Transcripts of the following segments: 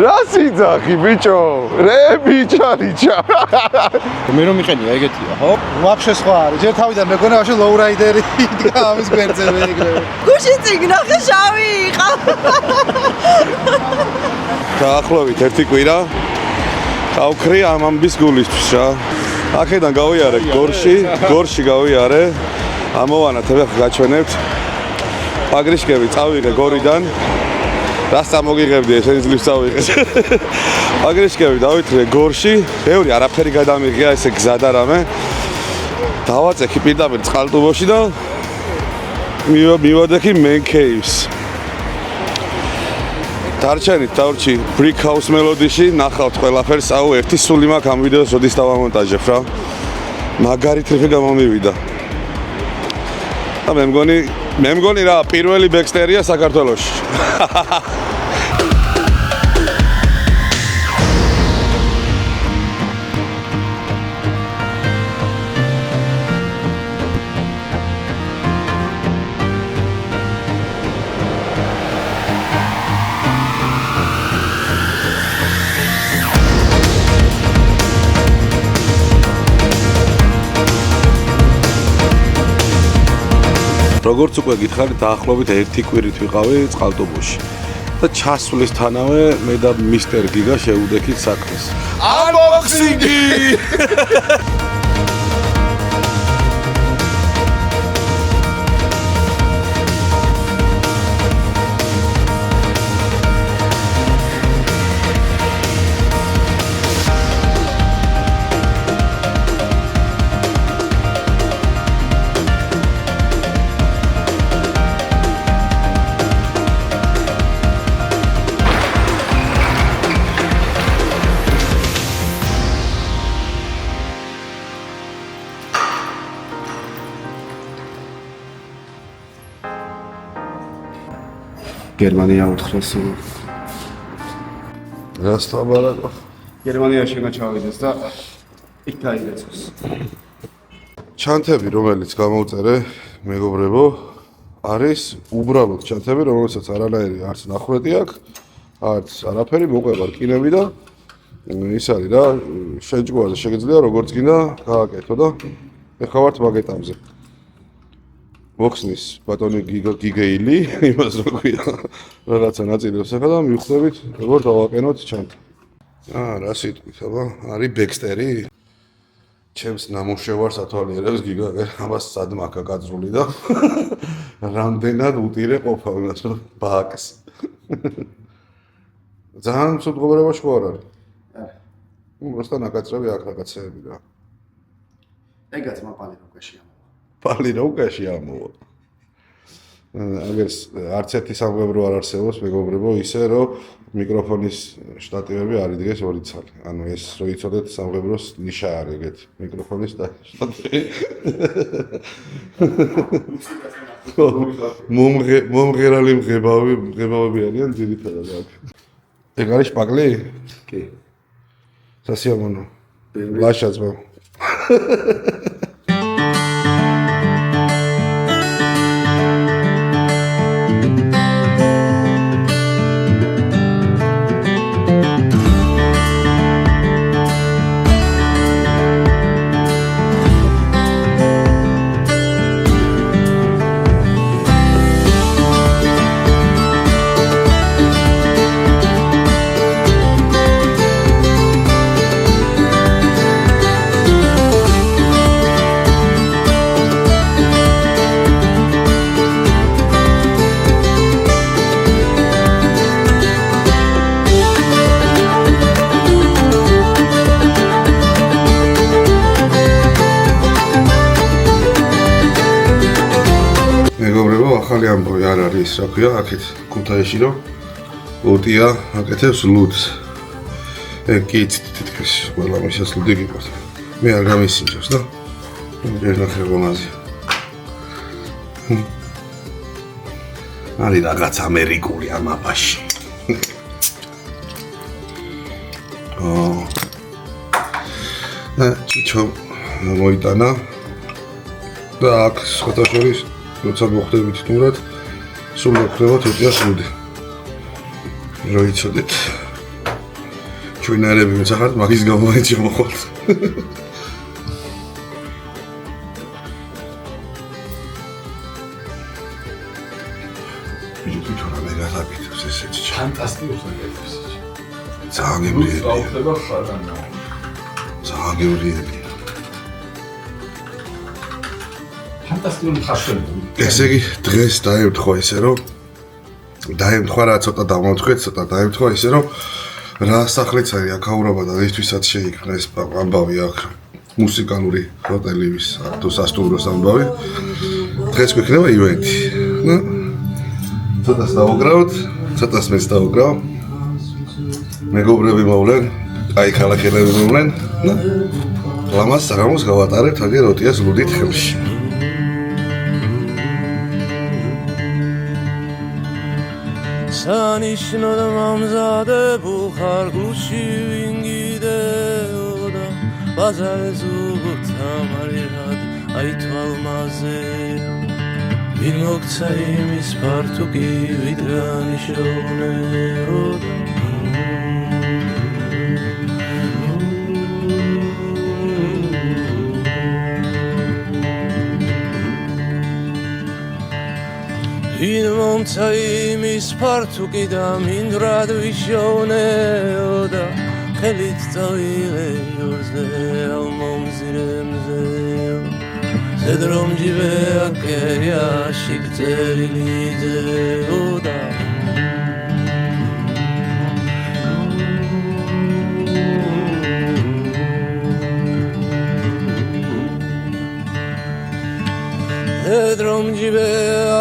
რა სიძახი ბიჭო რე ბიჭარიჩა მე რომ მიყენია ეგეთია ხო ვაფშე სხვა არის ჯერ თავიდან მეგონა ვაფშე ლოურაიდერი იდგა ამის გვერდზე ეგრევე გუში წიგნახე შავი იყავ დაახლოებით ერთი კვირა გავქრი ამ ამბის გულისთვის რა აქედან გავიარე გორში გავიარე ამოვანათ ეხლა გაჩვენებთ პაგრიშკები წავიღე გორიდან რას წამოგიღებდი ესენი ძლივს წავიღე პაგრიშკები დავითრე გორში ბევრი არაფერი გადამიღია ესე გზა და რამე დავაწექი პირდაპირ წყალტუბოში და მივადექი Men Caves დარჩენით დავრჩი Brick House Melody-ში ნახავთ ყველაფერს აუ ერთი სული მაქვს ამ ვიდეოს როდის დავამონტაჟებ რა მაგარი ტრიფი გამომივიდა და მე მგონი რა პირველი ბექსტერია საქართველოში როგორც უკვე გითხარით, დაახლოებით ერთი კვირით ვიყავი წყალტუბოში და ჩასვლისთანავე მე და მისტერ გიგა შევუდექით საქმეს. Unboxing-ი! გერმანია უთხრეს რას თაბარაკო? გერმანიაში უნდა ჩავიდეს და იქ დაიგეცოს. ჩანთები, რომელიც გამოვწერე, მეგობრებო, არის უბრალოდ ჩანთები, რომელსაც არანაირი არც ნახვეტი აქვს, არც არაფერი მოყვება რკინები და ის არის რა, შეჯგუაზე შეგიძლია როგორც გინდა გააკეთო და ეხლა ვართ მაგ ეტაპზე. მოხსნის ბატონი გიგეილი, იმას რო ქვია, რაღაცა ნაწილებს ახლა და მივხვდებით, როგორ დავაყენოთ ჩანთა. რა სიტყვით, აბა, არის ბექსტერი. ჩემს ნამუშევარს ათვალიერებს გიგა, ამას სად მაქვს გაწრული და რამდენად უტირე ყოფა უნდას რომ ბაკს. ძალიან ცუდ მდგომარეობაში ხო არ არის? უბრალოდ ნაკაცრები აქ რაღაცეები და. ეგაც მაპალი რუკაშია. პალი რა უკაში ამოვა. აგერს არც ერთი სამღებრო არ არსებობს, მეგობრებო, ისე რომ მიკროფონის შტატივები არ იდგეს ორი ცალი. ანუ ეს რო იცოდეთ სამღებროს ნიშა არის ეგეთი მიკროფონის და შტატივი. მომღერალი მღებავები არიან ძირითადად აქ. ეგ არის შპაკლი? კი. სასიამოვნო. ლაშაძმა. ახალი ამბავი არ არის, რა ქვია, აქეთ ქუთაისში რომ ოტია აკეთებს ლუდს. ეგ კი თითქოს ყველა მისას ლუდი გიყავს. მე არ გამისინჯებს და მე ნახე რომაზე. არის რაღაც ამერიკული ამაბაში. ჩიჩო მოიტანა და აქ სხვათა შორის როცა მოხდებით თუნდაც სულ მოხდება თეთრია სუდი. რო იცოდეთ ჩვენერები მიცახართ, მაგის გამო ეს მოხვალთ. ბიჭო თვითონ მე გადაგიწევს ესეც. ფანტასტიკურს აკეთებს. ძალიან გემრიელია. გავხდება ხარანა. ძალიან გემრიელია. ფანტასტიკური ხარშები. ესე იგი დღეს დაემთხვა ისე რომ დაემთხვა რა ცოტა დამოვთქვეთ, ცოტა დაემთხვა ისე რომ რა სახლიც არის აქ აურობა და ისთვისაც შეიქმნა ეს ამბავი აქ მუსიკალური ჰოტელის თუ სასტუმროს ამბავი. დღეს გვექნება ივენთი. ცოტას დავუგრავთ, ცოტას მეც დავუგრავ. მეგობრები მოვლენ, აი ქალაქელები მოვლენ. ლამას საღამოს გავატარებთ აგერ ოტიას ლუდით ხელში. სანიშნოდ მომზადებულ ხარ გულში ვინგიდეოდა ბაზარზე უგოთ ამარად აი თვალმაზე ვინ მოგცა იმის ფართუკი ვიდრანიშოვნეოდა ვინ მომცა იმის ფართუკი და მინდვრად ვიშოვნეოდა ხელით წავიღე იორზე ალმომზირემზე ზედრომჯიბე აკერიაში გწერილი ძეოდა ზედრომჯიბე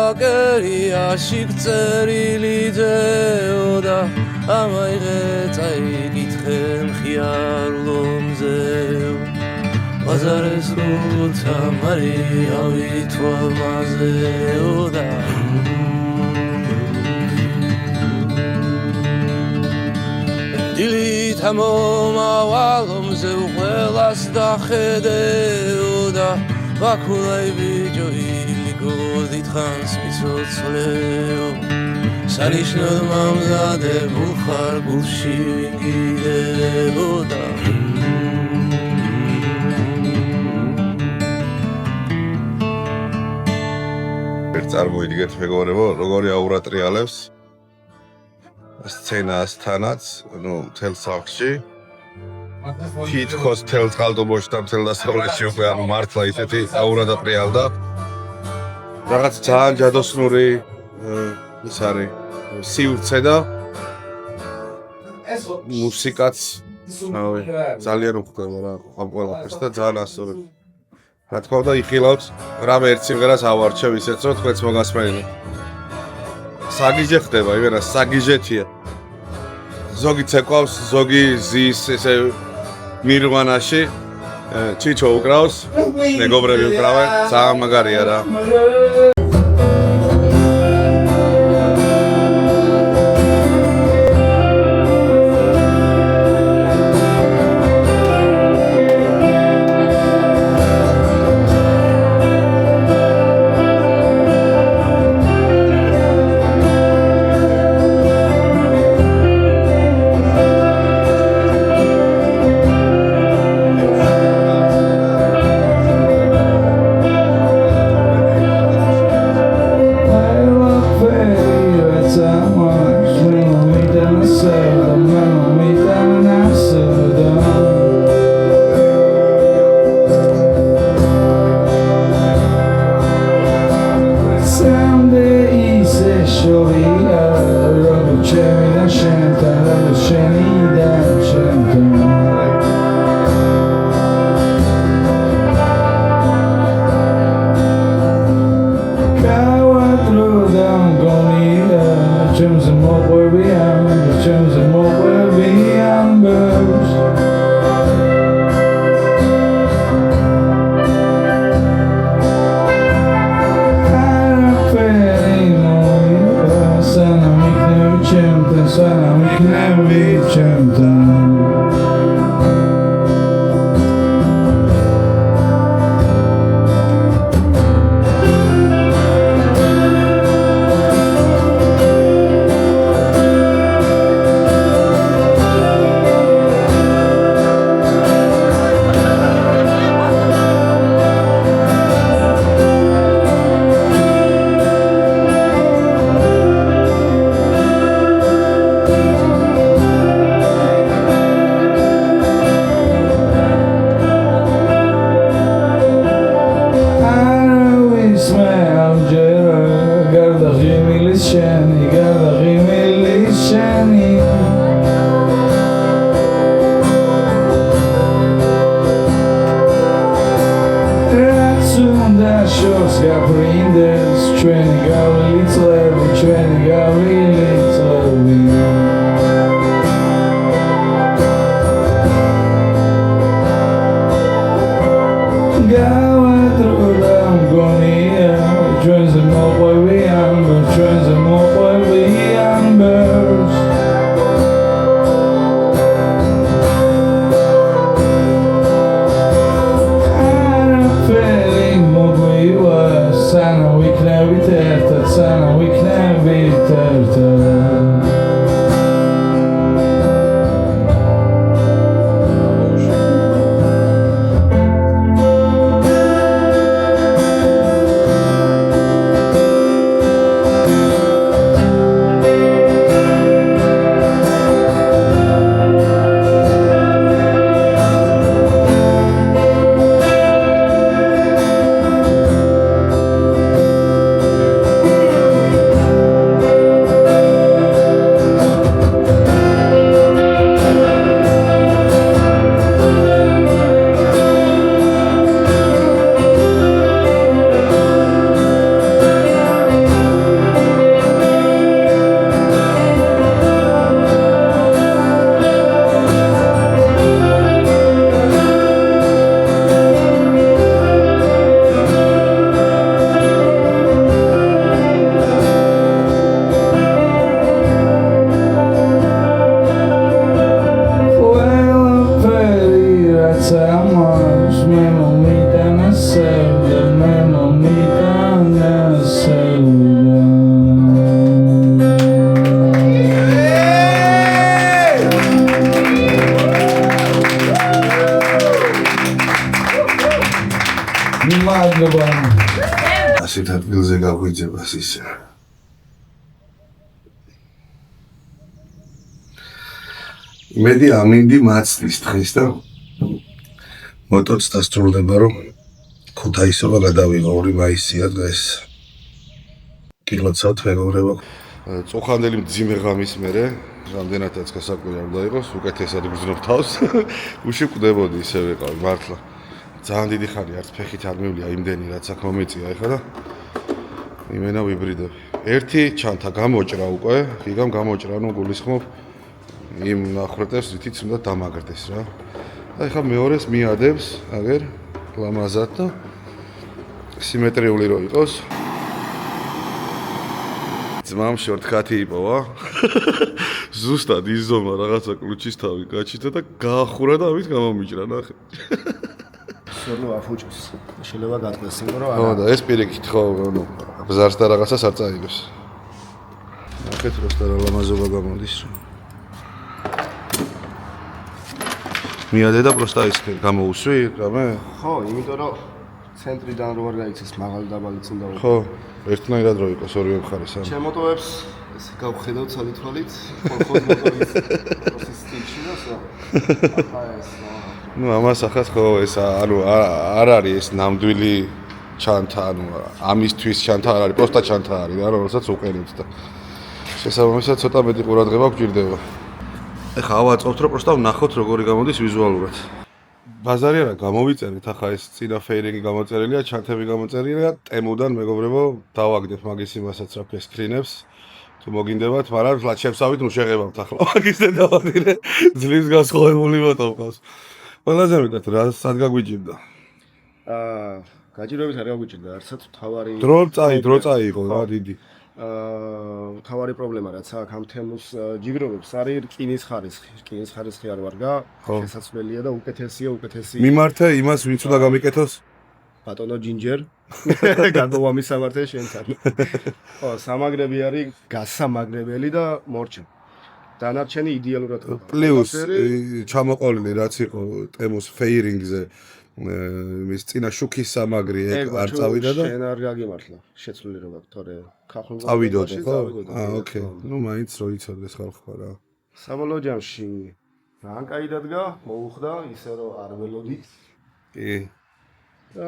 აკერიაში გწერილი ძეოდა ამაიღე წაიკითხე მხიარლომზეო ბაზარეს როცა მარიავი თვალმაზეოდა დილით ამომავალომზე ყველას დახედეოდა ბაქულაი ბიჭო ილიგოდით ხანს მიცოცხლეო სანიშნოდ მომზადებულ ხარ გულში ვინგიდებოდა წარმოიდგეთ მეგობრებო, როგორი აურატრიალებს სცენასთანაც, ну, მთელ სახლში. თითქოს მთელ წყალტუბოში და მთელ დასავლეთში უკვე ანუ მართლა ისეთი აურა დატრიალდა. რაღაც ძალიან ჯადოსნური ის არის სივრცე და მუსიკაც ძალიან უყვება რა ამ ყველაფერს და ძალიან ასწორებს. რა თქმა უნდა იხილავთ რამე ერთ სიმღერას ავარჩევ ისეც რომ თქვენც მოგასმენინო. საგიჟე ხდება, იმენა საგიჟეთია. ზოგი ცეკვავს, ზოგი ზის ესე მირვანაში ჩიჩო უკრავს, მეგობრები უკრავენ, ძალიან მაგარია რა. უნდა შორს გაფრინდეს ჩვენი გავლილი წლები ჩვენი გავლილი წლები გავადროლა მგონია ჩვენზე მოყვები ამბებს ჩვენზე მოყვები ამბებს Sana wiknevit ertet, sana wiknevit ertet ასეთ ადგილზე გაგვიძებას ისე. მედი ამინდი მაცდის დღეს და მოტოც დასრულდება რომ ქუთაისობა გადავიღო 2 მაისია დღეს. კილოცავთ მეგობრებო. წუხანდელი მძიმე ღამის მერე რამდენადაც გასაკვირი არ დაიყოს, უკეთესად გრძნობ თავს. გუში კვდებოდი ისე ვიყავი მართლა. ძალიან დიდი ხანი არც ფეხით არ მივლია იმდენი რაც აქ მომეწია ეხლა და იმენა ვიბრიდები. ერთი ჩანთა გამოჭრა უკვე, იგამ გამოჭრა, ნუ გულისხმობ იმ ნახრეტებს რითიც უნდა დამაგრდეს რა. და ეხლა მეორეს მიადებს, აგერ ლამაზად და სიმეტრიული რო იყოს. ძმამ შორტკატი იპოვა. ზუსტად იზომა რაღაცა კლუჩის თავი გაჩიტა და გაახურა და ამით გამომიჭრა ნახე. სორნო აფუჭოს. შეიძლება გატყდეს იმო რა. ხო და ეს პირიქით ხო, ნუ ბზარს და რაღაცას არ წაიღებს. ნახეთ როსტა რა ლამაზობა გამოდის რა. მიადე და პროსტა ის გამოუსვი რამე? ხო, იმიტომ რომ ცენტრიდან რო არ გაიქცეს მაღალი დაბალიც უნდა ვიყო. ხო, ერთნაირად რო იყოს ორივე მხარეს. ჩემ მოტოებს ეს გავხედავ ცალით-ცალით, ხორხოს მოტოვის სტილში და სა. ახლა ეს ნუ ამას ახაც ხო ეს ანუ არ არის ეს ნამდვილი ჩანთა, ანუ ამისთვის ჩანთა არ არის, პროსტა ჩანთა არის რა, რომელსაც უყენებთ და შესაბამისად ცოტა მეტი ყურადღება გვჭირდება. ეხლა ავაწყობთ რომ პროსტა ვნახოთ როგორი გამოდის ვიზუალურად. ბაზარი არა გამოვიწერეთ ახლა ეს წინა ფეირინგი გამოწერილია, ჩანთები გამოწერილია, ტემუდან მეგობრებო დავაგდებ მაგის იმასაც რა ქვია სკრინებს. თუ მოგინდებათ, მაგრამ ლაჩებსავით ნუ შეღებავთ ახლა მაგის დედავადირე ძლივს გასხოვებული მოტო ყავს. ყველაზე მეტად რა სად გაგვიჭირდა? გაჭირვებით არ გაგვიჭირდა, არცად თავარი დრო წაიღო რა დიდი. თავარი პრობლემა რაც აქ ამ თემის ჯიგრობებს არის რკინის ხარისხი არ ვარგა, შესაძლებელია და უკეთესი. მიმართე იმას ვინც უნდა გამიკეთოს? ბატონო ჯინჯერ. გადავამისამართე შენთან. ხო, სამაგრები არის გასამაგრებელი და მორჩა. დანარჩენი იდეალურად პლუს ჩამოყოლილი რაც იყო ტემოს ფეირინგზე მის წინა შუქის სამაგრი არ წავიდა და შენ არ გაგიმართლა შეცვლილი რო გაქვს თორე ხახუნ წავიდოდი ხო? ოკეი. ნუ მაინც რო იცოდეს ხალხო რა. საბოლოო ჯამში ძალიან კაი დადგა, მოუხდა ისე რომ არ ველოდით. კი. და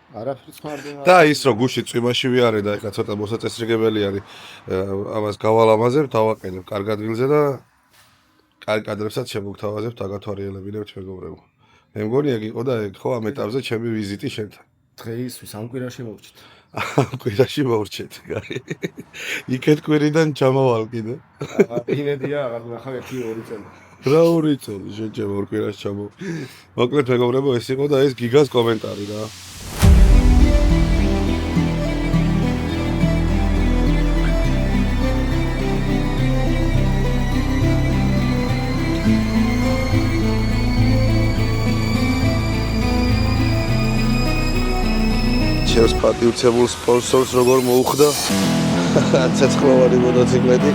არაფერს ხარდება. და ის რო გუში წვიმაში ვიარე და ეხლა ცოტა მოსაწესრიგებელი არის ამას გავალამაზებ, დავაყენებ კარგ ადგილზე და კარგ კადრებსაც შემოგთავაზებთ, აგათვალიერებინებთ მეგობრებო. მე მგონია გიყო და ეგ ხო ამ ეტაპზე ჩემი ვიზიტი შენთან. დღეის სამ კვირაში მოვჭით. კვირაში მოვრჩეთ, კარი. იქეთ კვირიდან ჩამოვალ კიდე. იმედია აღარ ნახავ 1-2 წელი. რა ორი წელი შენ ჩემ ორ კვირაში ჩამო. მოკლედ მეგობრებო, ეს იყო და ეს გიგას კომენტარი რა. ჩემს პატივცემულ სპონსორს როგორ მოუხდა ცეცხლოვანი მოტოციკლეტი.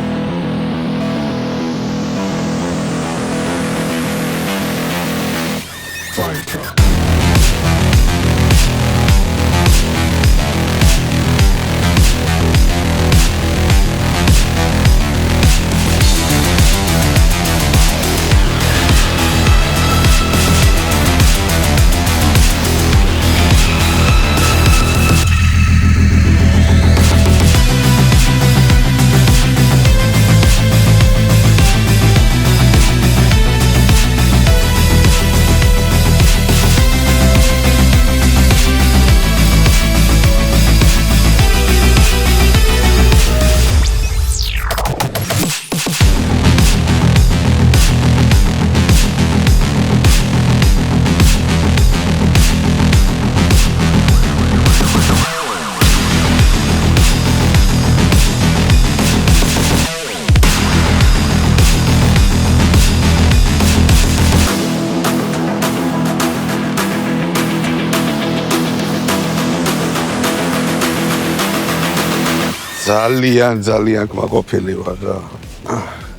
ძალიან კმაყოფილი ვარ რა.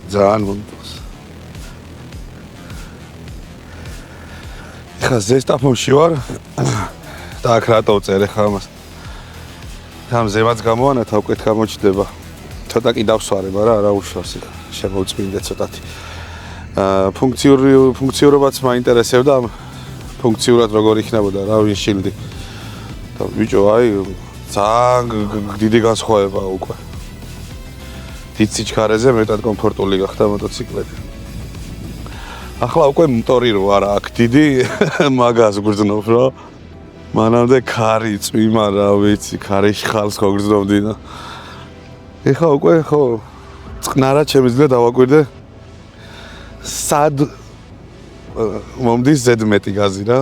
ძალიან მომწონს. ხა ზესტაფონში ვარ. და აქ რატო წერე ხა ამას. თან ზემაც გამოანათა უკვე გამოჩდება. ცოტა კი დავსვარე, მაგრამ არა უშავს იქ. შემოვწმინდე ცოტათი. ფუნქციურობაც მაინტერესებდა. ფუნქციურად როგორ იქნებოდა რა ვინშილდი. და ბიჭო აი ძალიან დიდი განსხვავება უკვე. დიდ სიჩქარეზე მეტად კომფორტული გახდა მოტოციკლეტი. ახლა უკვე მოტორი რო არა აქ დიდი მაგას გრძნობ რა. მანამდე ქარი წვიმა რა ვიცი, ქარიში ხალს გოგრძნობდი და ეხლა უკვე ხო წყნარად შემიძლია დავაკვირდე სად მომდის ზედმეტი გაზი რა.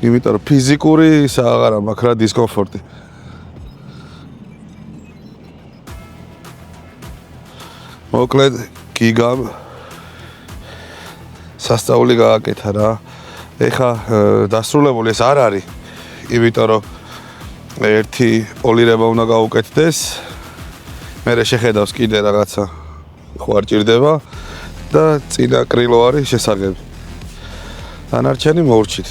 იმიტომ რომ ფიზიკური ისა აღარა მაქვს რა დისკომფორტი. მოკლედ გიგამ სასწაული გააკეთა რა. ეხა დასრულებული ეს არ არის. იმიტომ რომ ერთი პოლირება უნდა გაუკეთდეს. მერე შეხედავს კიდე რაღაცა ხო არ ჭირდება და წინა კრილო არის შესაგები. დანარჩენი მოვრჩით.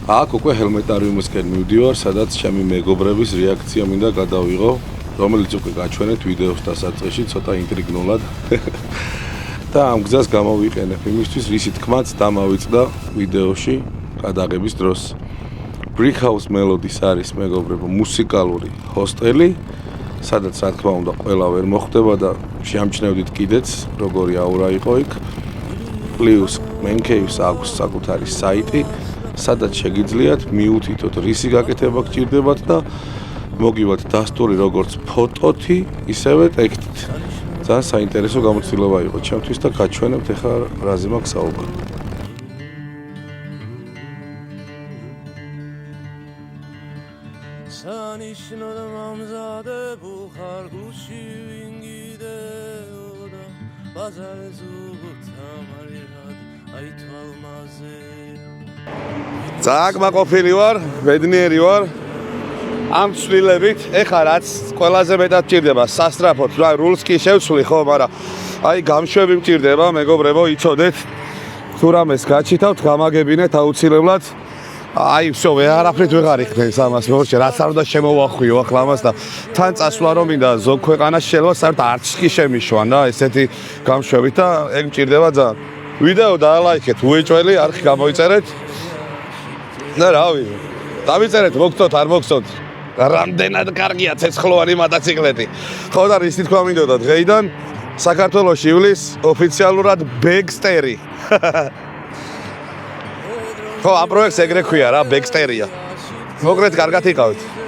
აქ უკვე ჰელმეტარიუმისკენ მივდივარ, სადაც ჩემი მეგობრების რეაქცია მინდა გადავიღო, რომელიც უკვე გაჩვენეთ ვიდეოს დასაწყისში ცოტა ინტრიგნულად. და ამ გზას გამოვიყენებ იმისთვის, რისი თქმაც დამავიწყდა ვიდეოში გადაღების დროს. Brick House Melodies არის მეგობრებო მუსიკალური ჰოსტელი, სადაც რა თქმა უნდა ყველა ვერ მოხვდება და შეამჩნევდით კიდეც როგორი აურა იყო იქ. პლუს მენკეივს აქვს საკუთარი საიტი, სადაც შეგიძლიათ მიუთითოთ რისი გაკეთება გჭირდებათ და მოგივათ დასტური როგორც ფოტოთი, ისევე ტექსტით. ძალიან საინტერესო გამოცდილება იყო ჩემთვის და გაჩვენებთ ახლა რაზე მაქვს საუბარი. სანიშნოდ მომზადებულ ხარ გულში ვინ გიდეოდა ბაზარზე ზუგოთ ამარიღად აი თვალმაზე ძალიან კმაყოფილი ვარ, ბედნიერი ვარ. ამ ცვლილებით, ეხლა რაც ყველაზე მეტად ჭირდება სასტრაფოდ, რა რულს კი შევცვლი ხო, მაგრამ აი გამშვები მჭირდება, მეგობრებო, იცოდეთ. თუ რამეს გაჩითავთ, გამაგებინეთ აუცილებლად. აი, всё, ვეღარაფრით ვეღარ იქნებს ამას, მორჩე, რაც არ უნდა შემოვახვიო ახლა ამას და თან წასვლა რომ მინდა ზოგ ქვეყანაში შეიძლება საერთოდ არც კი შემიშვან რა, ესეთი გამშვებით და ეგ მჭირდება ძალიან. ვიდეო დაალაიქეთ, უეჭველი, არხი გამოიწერეთ. და რავი, დავიწერეთ, მოგწოთ, არ მოგწოთ. რამდენად კარგია ცეცხლოვანი მოტოციკლეტი. ხო და ისი თქვა მინდოდა დღეიდან საქართველოში ივლის ოფიციალურად ბეგსტერი. ხო, ამ პროექტს ეგრე ქვია რა, ბექსტერია. მოკლედ, კარგად იყავით.